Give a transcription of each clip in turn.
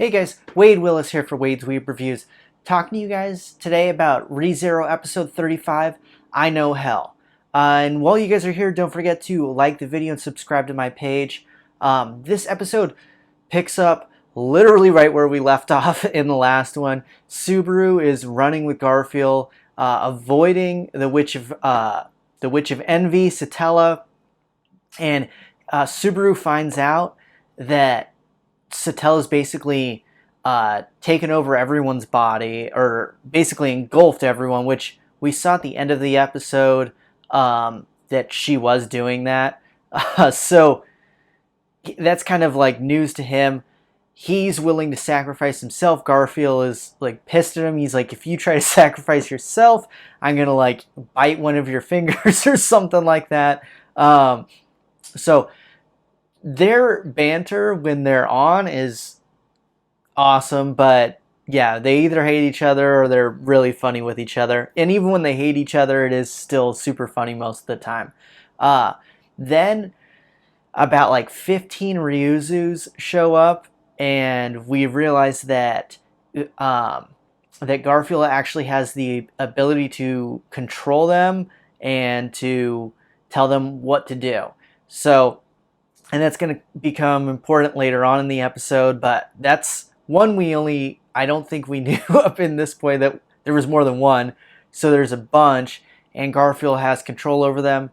Hey guys, Wade Willis here for Wade's Weeb Reviews, talking to you guys today about ReZero episode 35, I Know Hell. And while you guys are here, don't forget to like the video and subscribe to my page. This episode picks up literally right where we left off in the last one. Subaru is running with Garfield, avoiding the Witch of Envy, Satella, and Subaru finds out that Satella's basically taken over everyone's body, or basically engulfed everyone, which we saw at the end of the episode that she was doing that. So that's kind of like news to him. He's willing to sacrifice himself. Garfield is like pissed at him. He's like, if you try to sacrifice yourself, I'm gonna like bite one of your fingers or something like that. So their banter when they're on is awesome, but yeah, they either hate each other or they're really funny with each other. And even when they hate each other, it is still super funny most of the time. Then about like 15 Ryuzus show up, and we realize that that Garfield actually has the ability to control them and to tell them what to do. So, and that's going to become important later on in the episode, but that's one I don't think we knew up in this point that there was more than one. So there's a bunch, and Garfield has control over them.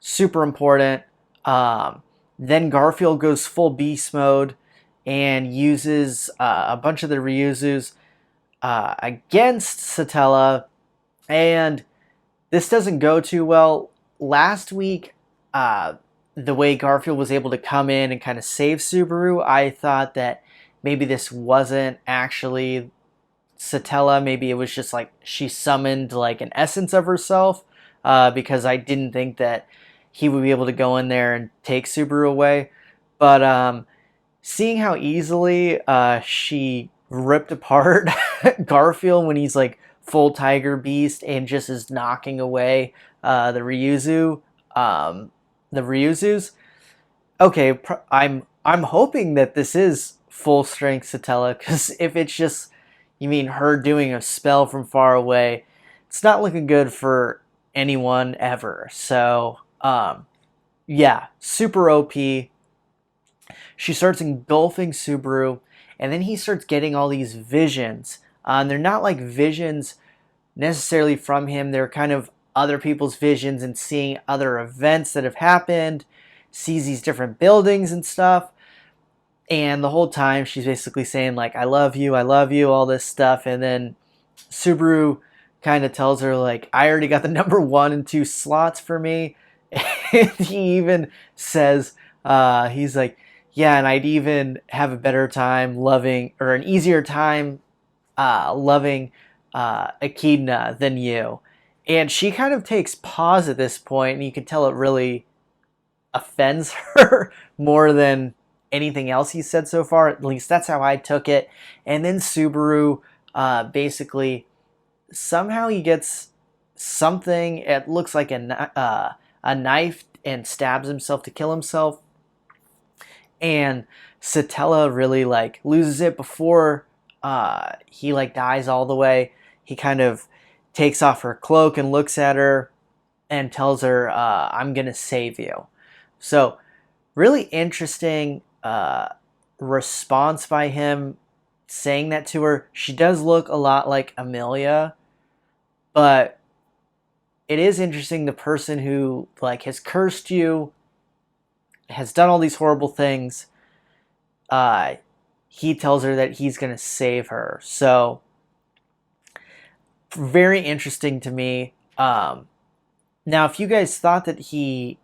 Super important. Then Garfield goes full beast mode and uses a bunch of the Ryuzus against Satella, and this doesn't go too well. Last week, the way Garfield was able to come in and kind of save Subaru, I thought that maybe this wasn't actually Satella. Maybe it was just like she summoned like an essence of herself, because I didn't think that he would be able to go in there and take Subaru away. But seeing how easily she ripped apart Garfield when he's like full Tiger Beast and just is knocking away the Ryuzus. Okay, I'm hoping that this is full strength Satella, because if it's just, you mean her doing a spell from far away, it's not looking good for anyone ever. So yeah, super OP. She starts engulfing Subaru, and then he starts getting all these visions. They're not like visions necessarily from him. They're kind of other people's visions and seeing other events that have happened, sees these different buildings and stuff. And the whole time she's basically saying like, I love you, all this stuff. And then Subaru kind of tells her like, I already got the number 1 and 2 slots for me. And he even says, he's like, yeah, and I'd even have a better time loving, or an easier time loving Echidna than you. And she kind of takes pause at this point, and you can tell it really offends her more than anything else he said so far. At least that's how I took it. And then Subaru basically, somehow he gets something, it looks like a knife, and stabs himself to kill himself. And Satella really like loses it before he like dies all the way. He kind of takes off her cloak and looks at her and tells her, I'm gonna save you. So really interesting response by him saying that to her. She does look a lot like Amelia, but it is interesting, the person who like has cursed you, has done all these horrible things, he tells her that he's gonna save her. So very interesting to me. Now, if you guys thought that he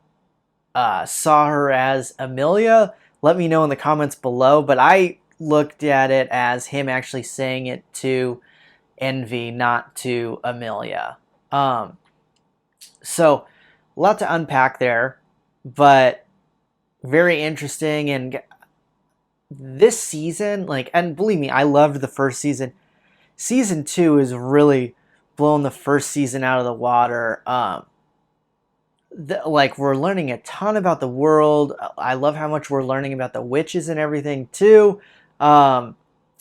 saw her as Amelia, let me know in the comments below. But I looked at it as him actually saying it to Envy, not to Amelia. So a lot to unpack there, but very interesting. And this season, like, and believe me, I loved the first season. Season 2 is really blowing the first season out of the water. Like, we're learning a ton about the world. I love how much we're learning about the witches and everything too.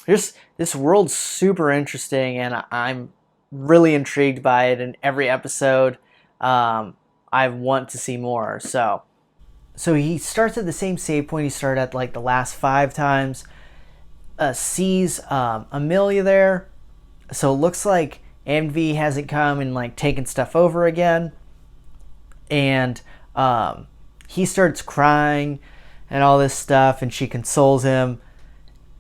this world's super interesting, and I'm really intrigued by it. In every episode, I want to see more. So he starts at the same save point he started at like the last 5 times. Sees Amelia there, so it looks like Envy hasn't come and like taken stuff over again, and he starts crying and all this stuff, and she consoles him,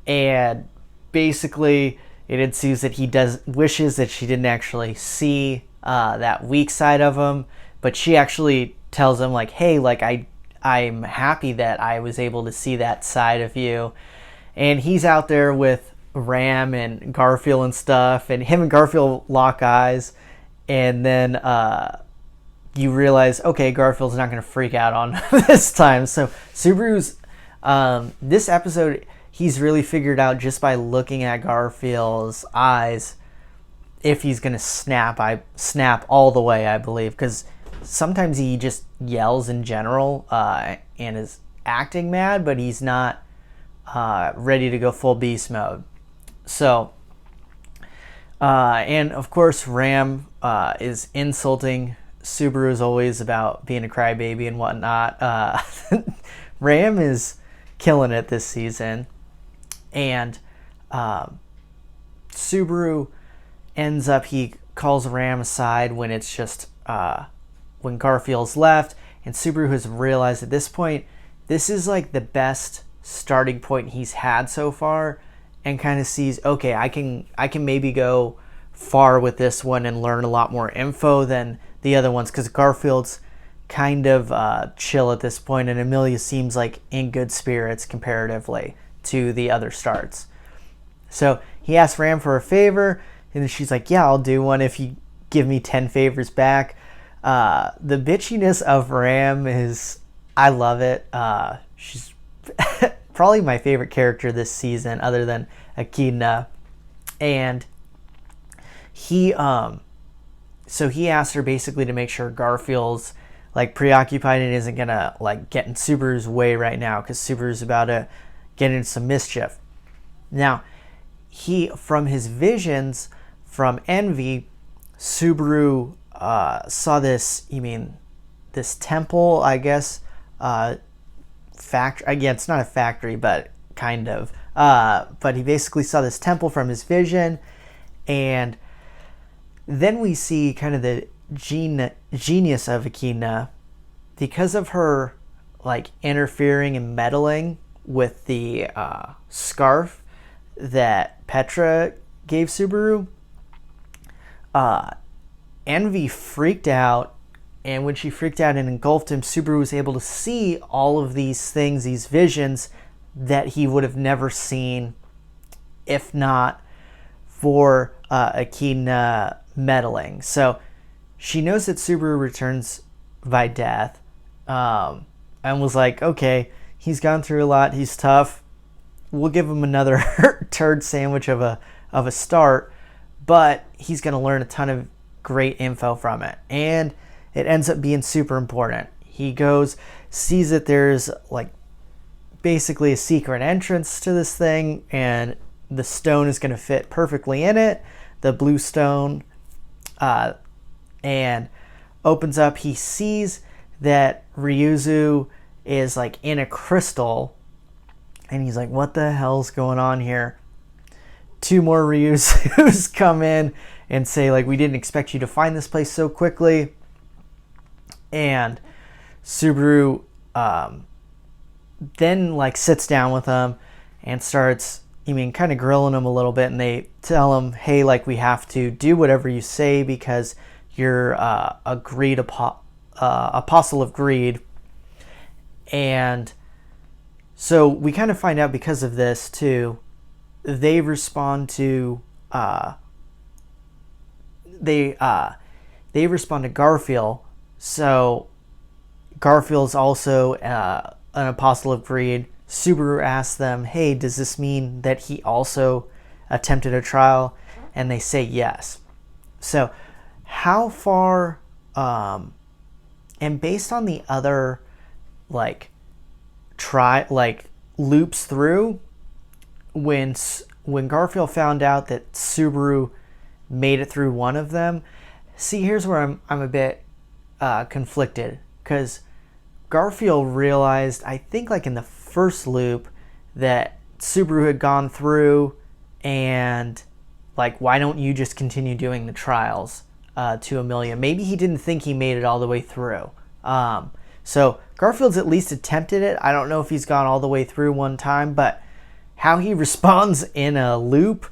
and basically it ensues that he wishes that she didn't actually see that weak side of him, but she actually tells him like, hey, like I'm happy that I was able to see that side of you. And he's out there with Ram and Garfield and stuff, and him and Garfield lock eyes, and then you realize, okay, Garfield's not going to freak out on this time. So Subaru's this episode, he's really figured out just by looking at Garfield's eyes if he's going to snap all the way, I believe, because sometimes he just yells in general and is acting mad, but he's not ready to go full beast mode. So, and of course, Ram is insulting Subaru as always about being a crybaby and whatnot. Ram is killing it this season, and Subaru ends up, he calls Ram aside when it's just when Garfield's left, and Subaru has realized at this point this is like the best starting point he's had so far, and kind of sees, okay, I can maybe go far with this one and learn a lot more info than the other ones, because Garfield's kind of chill at this point, and Amelia seems like in good spirits comparatively to the other starts. So he asks Ram for a favor, and then she's like, yeah, I'll do one if you give me 10 favors back. The bitchiness of Ram is, I love it. She's probably my favorite character this season other than Echidna. And he so he asked her basically to make sure Garfield's like preoccupied and isn't gonna like get in Subaru's way right now, because Subaru's about to get into some mischief. Now, he, from his visions from Envy, Subaru saw this, this temple, I guess, factory. Again, it's not a factory, but kind of. But he basically saw this temple from his vision, and then we see kind of the genius of Echidna, because of her like interfering and meddling with the scarf that Petra gave Subaru. Envy freaked out, and when she freaked out and engulfed him, Subaru was able to see all of these things, these visions that he would have never seen if not for Echidna meddling. So she knows that Subaru returns by death, and was like, okay, he's gone through a lot, he's tough, we'll give him another turd sandwich of a start, but he's going to learn a ton of great info from it, and it ends up being super important. He goes, sees that there's like basically a secret entrance to this thing, and the stone is going to fit perfectly in it, the blue stone, and opens up. He sees that Ryuzu is like in a crystal, and he's like, what the hell's going on here? 2 more Ryuzus come in and say, like, we didn't expect you to find this place so quickly. And Subaru then like sits down with them and starts, kind of grilling him a little bit, and they tell him, hey, like, we have to do whatever you say because you're a greed apostle of greed. And so we kind of find out because of this too, they respond to they respond to Garfield. So Garfield's also an apostle of greed. Subaru asks them, hey, does this mean that he also attempted a trial? And they say yes. So how far, and based on the other like loops through, when when Garfield found out that Subaru made it through one of them, see, here's where I'm a bit conflicted, because Garfield realized, I think like in the first loop, that Subaru had gone through, and like, why don't you just continue doing the trials to Amelia? Maybe he didn't think he made it all the way through. So Garfield's at least attempted it. I don't know if he's gone all the way through one time, but how he responds in a loop,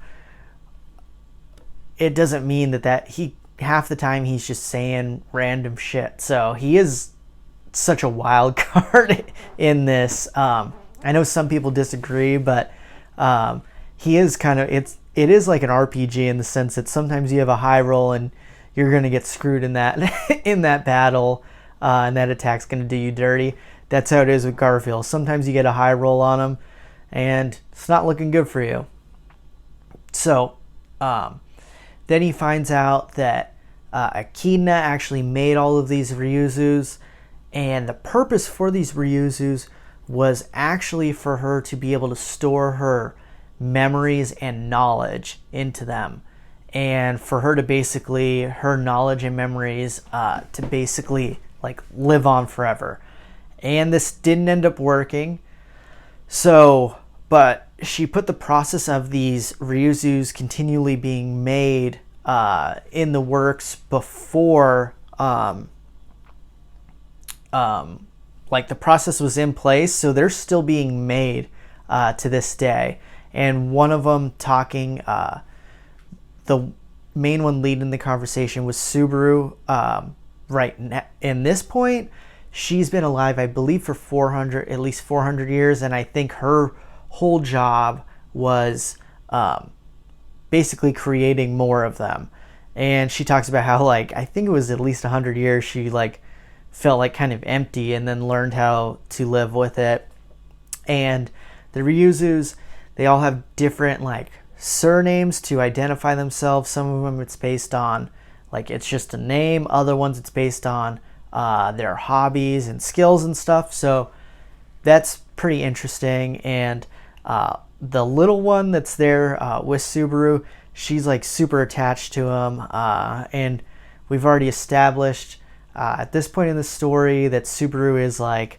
it doesn't mean that he, half the time he's just saying random shit. So he is such a wild card in this. I know some people disagree, but he is kind of, it is like an RPG in the sense that sometimes you have a high roll and you're going to get screwed in that in that battle, and that attack's going to do you dirty. That's how it is with Garfield. Sometimes you get a high roll on him and it's not looking good for you. So then he finds out that Echidna actually made all of these Ryuzus, and the purpose for these Ryuzus was actually for her to be able to store her memories and knowledge into them, and for her to basically, her knowledge and memories to basically like live on forever. And this didn't end up working. So, but she put the process of these Ryuzus continually being made in the works before like the process was in place, so they're still being made to this day. And one of them talking, the main one leading the conversation was Subaru. Right in this point, she's been alive, I believe, for at least 400 years, and I think her whole job was basically creating more of them. And she talks about how, like, I think it was at least 100 years she like felt like kind of empty, and then learned how to live with it. And the Ryuzus, they all have different like surnames to identify themselves. Some of them it's based on like it's just a name. Other ones it's based on their hobbies and skills and stuff. So that's pretty interesting. And the little one that's there with Subaru, she's like super attached to him. And we've already established at this point in the story that Subaru is like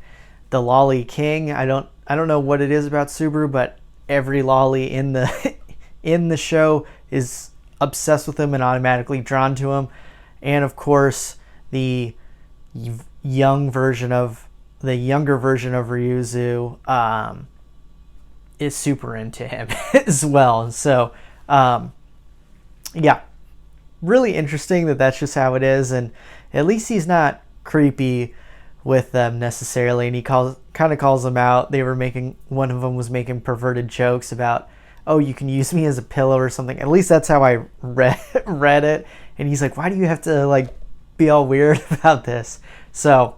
the lolly king. I don't know what it is about Subaru, but every lolly in the in the show is obsessed with him and automatically drawn to him. And of course, the younger version of Ryuzu is super into him as well. So yeah, really interesting that that's just how it is. And at least he's not creepy with them necessarily, and he kind of calls them out. One of them was making perverted jokes about, oh, you can use me as a pillow or something. At least that's how I read it. And he's like, why do you have to like be all weird about this? So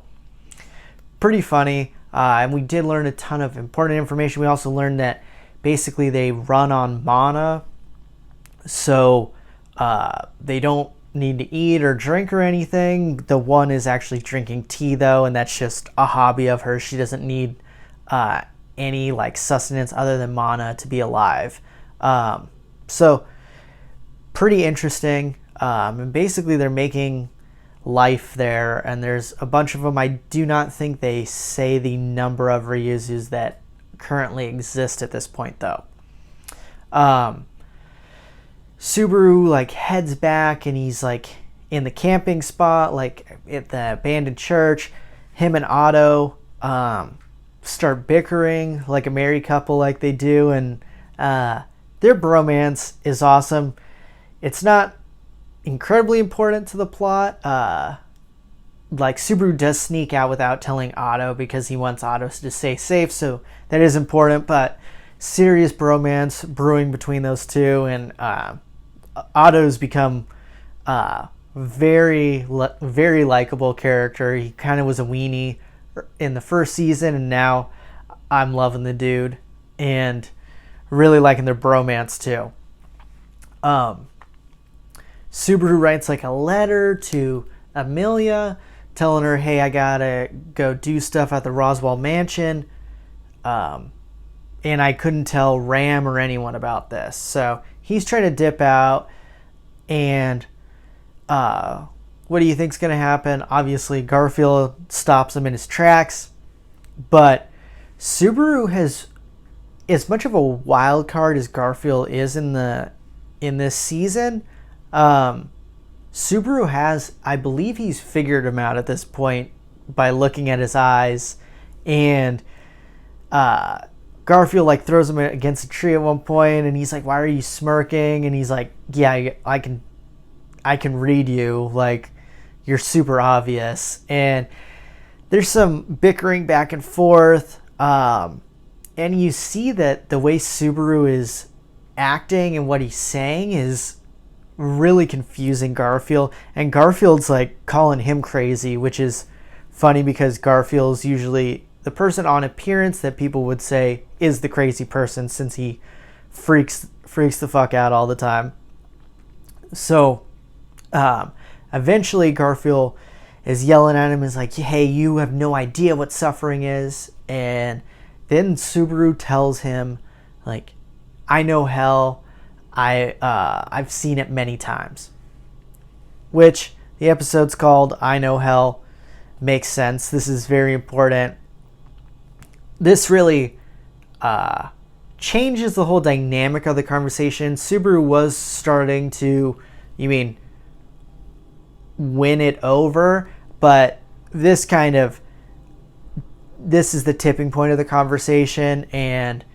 pretty funny. And we did learn a ton of important information. We also learned that basically they run on mana, so they don't need to eat or drink or anything. The one is actually drinking tea though, and that's just a hobby of hers. She doesn't need any like sustenance other than mana to be alive. So pretty interesting. And basically they're making life there, and there's a bunch of them. I do not think they say the number of Ryuzus that currently exist at this point though. Subaru like heads back, and he's like in the camping spot, like at the abandoned church. Him and Otto start bickering like a married couple like they do, and their bromance is awesome. It's not incredibly important to the plot. Like Subaru does sneak out without telling Otto because he wants Otto to stay safe, so that is important, but serious bromance brewing between those two. And Otto's become very likable character. He kind of was a weenie in the first season, and now I'm loving the dude and really liking their bromance too. Subaru writes like a letter to Amelia telling her, hey, I gotta go do stuff at the Roswell mansion. and I couldn't tell Ram or anyone about this. So he's trying to dip out, and what do you think's going to happen? Obviously, Garfield stops him in his tracks, but Subaru has, as much of a wild card as Garfield is in this season, Subaru has, I believe he's figured him out at this point by looking at his eyes, and Garfield like throws him against a tree at one point, and he's like, "Why are you smirking?" And he's like, "Yeah, I can read you. Like, you're super obvious." And there's some bickering back and forth, and you see that the way Subaru is acting and what he's saying is really confusing Garfield, and Garfield's like calling him crazy, which is funny because Garfield's usually the person on appearance that people would say is the crazy person, since he freaks the fuck out all the time. So eventually Garfield is yelling at him, is like, "Hey, you have no idea what suffering is." And then Subaru tells him, like, "I know hell. I've seen it many times." Which the episode's called "I Know Hell." Makes sense. This is very important. This really changes the whole dynamic of the conversation. Subaru was starting to, win it over, but this is the tipping point of the conversation, and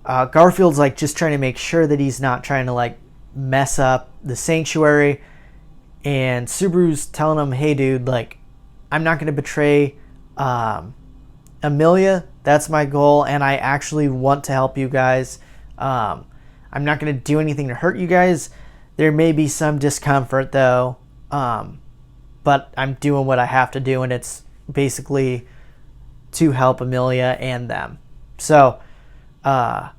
Garfield's like just trying to make sure that he's not trying to like mess up the sanctuary, and Subaru's telling him, "Hey dude, like, I'm not going to betray Amelia. That's my goal, and I actually want to help you guys. I'm not going to do anything to hurt you guys. There may be some discomfort though, but I'm doing what I have to do, and it's basically to help Amelia and them." So, and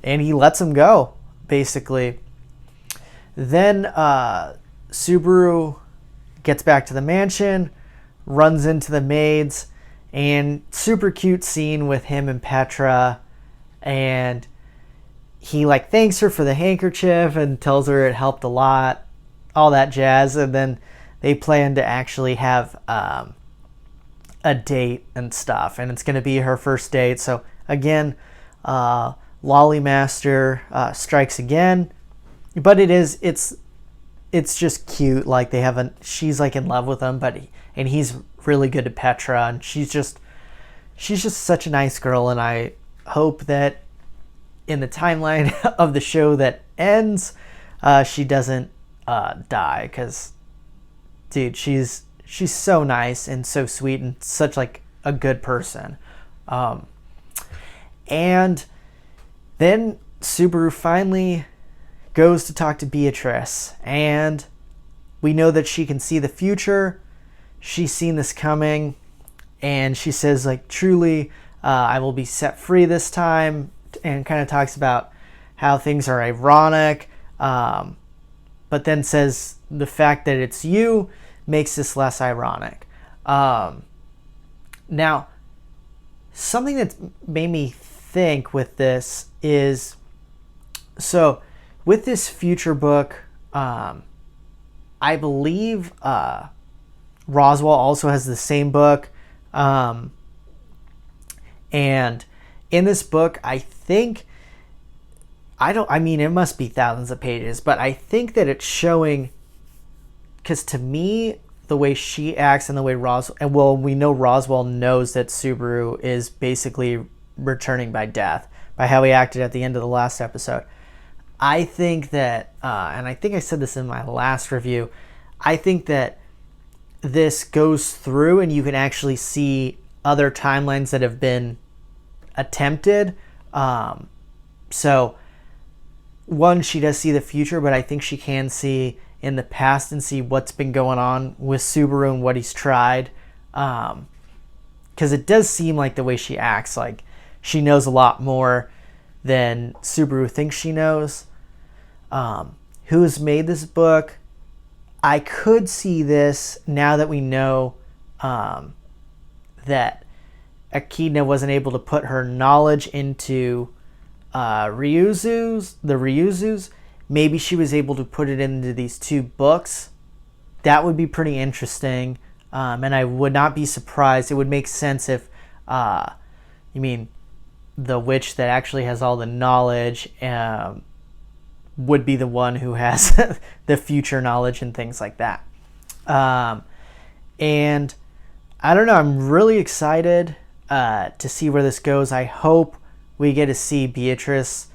he lets him go, basically. Then Subaru gets back to the mansion, runs into the maids, and super cute scene with him and Petra, and he like thanks her for the handkerchief and tells her it helped a lot, all that jazz. And then they plan to actually have a date and stuff, and it's going to be her first date. So again, Lolly Master strikes again, but it's just cute. Like she's like in love with him, and he's really good to Petra, and she's just such a nice girl. And I hope that in the timeline of the show that ends, she doesn't die, because dude, she's so nice and so sweet and such like a good person. And then Subaru finally goes to talk to Beatrice, and we know that she can see the future. She's seen this coming, and she says, like, truly, I will be set free this time, and kind of talks about how things are ironic, but then says the fact that it's you makes this less ironic. Now, something that made me think with this is, so with this future book, I believe Roswell also has the same book, and in this book, it must be thousands of pages, but I think that it's showing, because to me, the way she acts and the way we know Roswell knows that Subaru is basically returning by death, by how he acted at the end of the last episode. I think that, and I think I said this in my last review, I think that this goes through and you can actually see other timelines that have been attempted. So, one, she does see the future, but I think she can see in the past and see what's been going on with Subaru and what he's tried. Because it does seem like the way she acts, like she knows a lot more than Subaru thinks she knows. Who's made this book? I could see this, now that we know that Echidna wasn't able to put her knowledge into Ryuzu's, maybe she was able to put it into these 2 books. That would be pretty interesting, and I would not be surprised. It would make sense if, you mean, the witch that actually has all the knowledge would be the one who has the future knowledge and things like that. And I don't know, I'm really excited to see where this goes. I hope we get to see Beatrice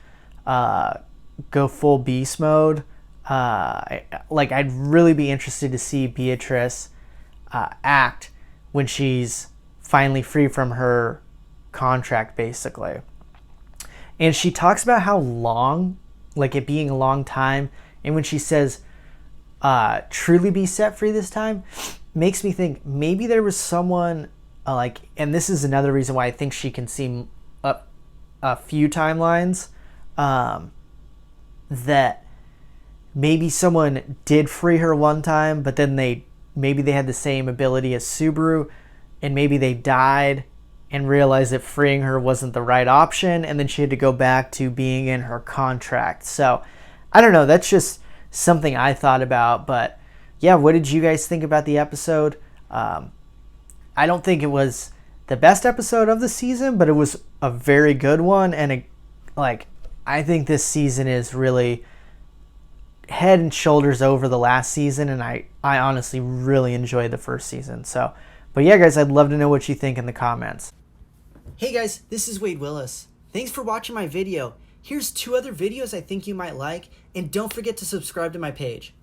go full beast mode. I'd really be interested to see Beatrice act when she's finally free from her contract, basically. And she talks about how long, like it being a long time, and when she says truly be set free this time, makes me think maybe there was someone and this is another reason why I think she can see a few timelines, that maybe someone did free her one time, but then maybe they had the same ability as Subaru, and maybe they died and realized that freeing her wasn't the right option, and then she had to go back to being in her contract. So I don't know, that's just something I thought about. But yeah, what did you guys think about the episode? I don't think it was the best episode of the season, but it was a very good one, and I think this season is really head and shoulders over the last season, and I honestly really enjoyed the first season. So, but yeah, guys, I'd love to know what you think in the comments. Hey guys, this is Wade Willis. Thanks for watching my video. Here's 2 other videos I think you might like, and don't forget to subscribe to my page.